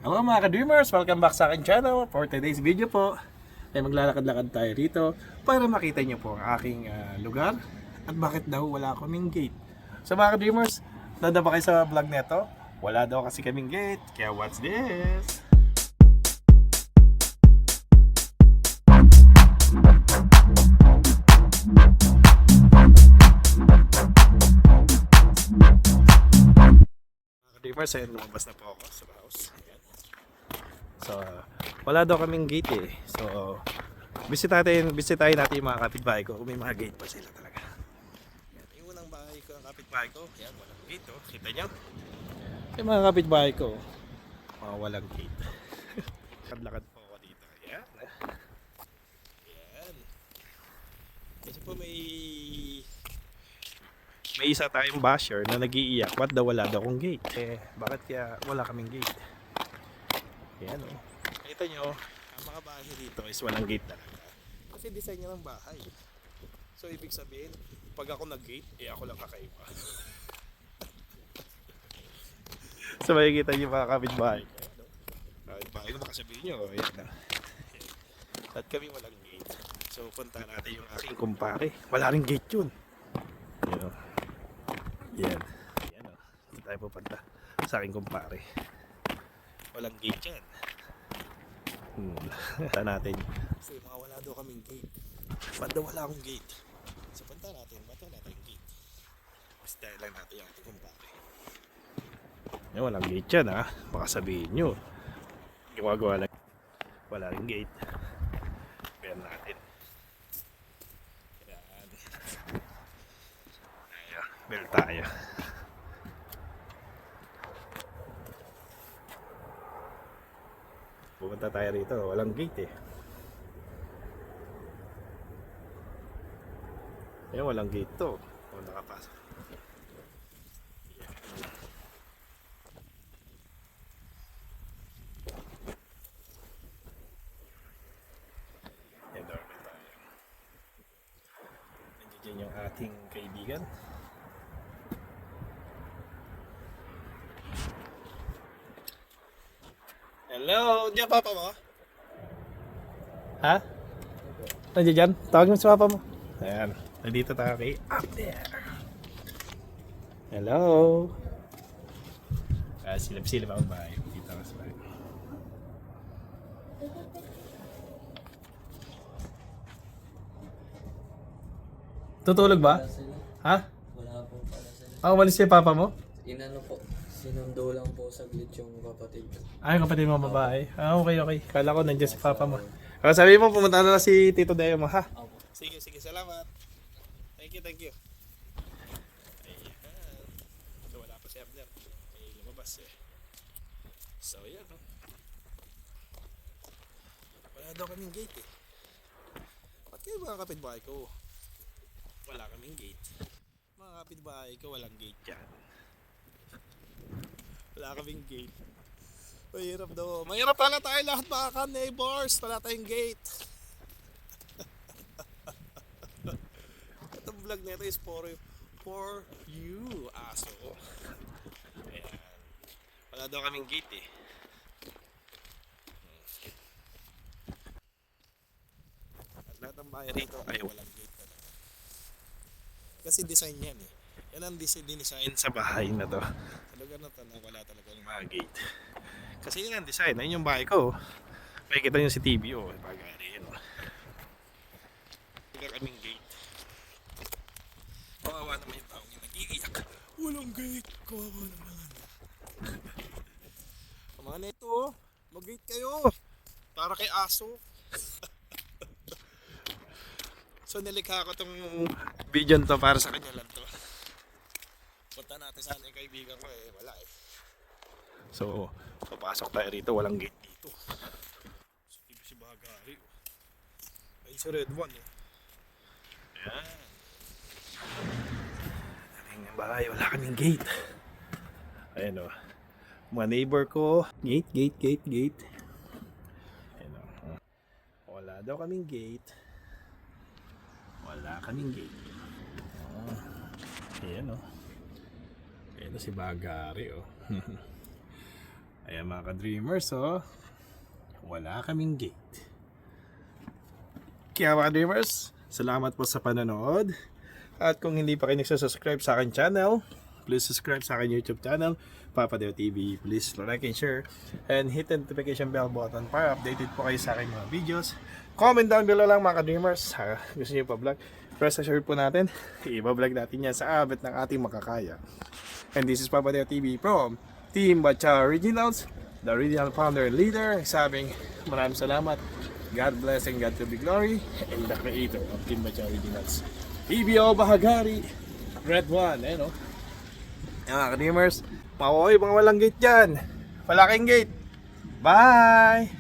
Hello mga ka-dreamers! Welcome back sa aking channel. For today's video po, ay maglalakad-lakad tayo rito para makita nyo po ang aking lugar at bakit daw wala kaming gate. So mga ka-dreamers, nanda ba kayo sa vlog neto? Wala daw kasi kaming gate, kaya what's this? Mga ka-dreamers, ayun, lumabas na po ako sa house. So, wala daw kaming gate eh. So, bisitahin natin yung mga kapitbahay ko kung may mga gate pa sila talaga. Yan, yung unang bahay ko, ang kapitbahay ko, yan, walang gate oh. Kita nyo? Yung mga kapitbahay ko, mga walang gate. Lakad-lakad po ako dito. Yan. Yan. Kasi po may isa tayong basher na nag-iiyak. Ba't daw wala daw akong gate? Eh, bakit kaya wala kaming gate? Yan o. Kita nyo, ang mga bahay dito is walang gate talaga. Kasi design nyo ng bahay. So ibig sabihin, pag ako nag-gate, eh ako lang kakaiba. So makikita nyo mga kapitbahay. Kapitbahay ko makasabihin nyo, yan na. At kami walang gate. So punta natin yung aking kumpare. Wala rin gate yun. Yan o. Yan. Yan o. Ito tayo pupunta sa aking kumpare. Walang gate yan. Punta natin. So mga wala daw kaming gate. Ba't daw wala akong gate? So punta natin. Ba't wala tayong gate? Basta lang natin yung ating kumpare. Yan, walang gate yan ha. Baka sabihin nyo. Gumagawa lang. Wala rin gate. Ayan natin. Ayan. Ayan. Bel tayo. Pupunta tayo rito, walang gate eh. Ayan, walang gate to. Kung nakapasok. Ayan, doorbell tayo. Nandiyan yung ating kaibigan. Hello, diyan papa mo? Ha? Nandiyan dyan? Tawag mo sa papa mo. Ayan, nandito tayo kay up there. Hello. Silip-silip ako ba? Dito ako sa bahay. Tutulog ba? Ha? Wala po pala sila. Ah, umalis si papa mo? Inano po, sinundo lang po saglit yung kapatid ko. Ay, kapatid mo babae. Ah, okay. Kala ko nandiyan si papa mo. Ah, sabi mo, pumunta na si Tito Deo mo, ha? Opo. Sige, salamat. Thank you. Ayan. So, wala pa si Abner. May lumabas eh. So, yan. Oh. Wala daw kaming gate eh. Ba't kayo mga kapitbahay ko? Wala kaming gate. Mga kapitbahay ko, walang gate yan. Wala kaming gate. Mahirap daw. Mahirap pala tayo lahat mga ka-neighbors. Wala tayong gate. Itong vlog nito is for you, aso. Ayan. Wala daw kaming gate eh. At lahat ng bahay rito ay walang gate talaga. Kasi design yan eh. Yan ang design sa bahay na to. Sa lugar na to na wala talagang mga gate. Kasi yun ang design. Ayun yung bahay ko. Makikita nyo si TV o. Bagay yun o. Wala kaming gate. Kawawa naman yung taong yung nag-iiyak. Walang gate. Kawawa naman. Mga neto o. Mag-gate kayo. Para kay aso. So nilikha ko tong video to para sa kanya lang to. Punta natin sana yung kaibigan ko eh. Wala eh. So, papasok tayo rito. Walang gate dito. So, dito si Bagari. Ayun si Red One eh. Ayan. Aming bahay. Wala kaming gate. Ayan o. Mga neighbor ko. Gate. Ayan o. Wala daw kaming gate. Wala kaming gate. Ayan o. Ayan o si Bagari o. Ayan mga ka-dreamers, oh. Wala kaming gate. Kaya mga dreamers, salamat po sa panonood. At kung hindi pa kayo nagsasubscribe sa akin channel, please subscribe sa akin YouTube channel, Papa Deo TV. Please like and share and hit the notification bell button para updated po kayo sa akin mga videos. Comment down below lang mga ka-dreamers. Gusto niyo pa vlog? Press the share po natin. I-vlog natin yan sa abot ng ating makakaya. And this is Papa Deo TV from Team Bacha Originals, the original founder and leader. Sabing maraming salamat. God bless and God to be glory, and the creator of Team Bacha Originals. PBO Bahagari, Red One, eh no? Yung mga ka-dreamers, makuhay mga walang gate dyan. Wala kayong gate. Bye!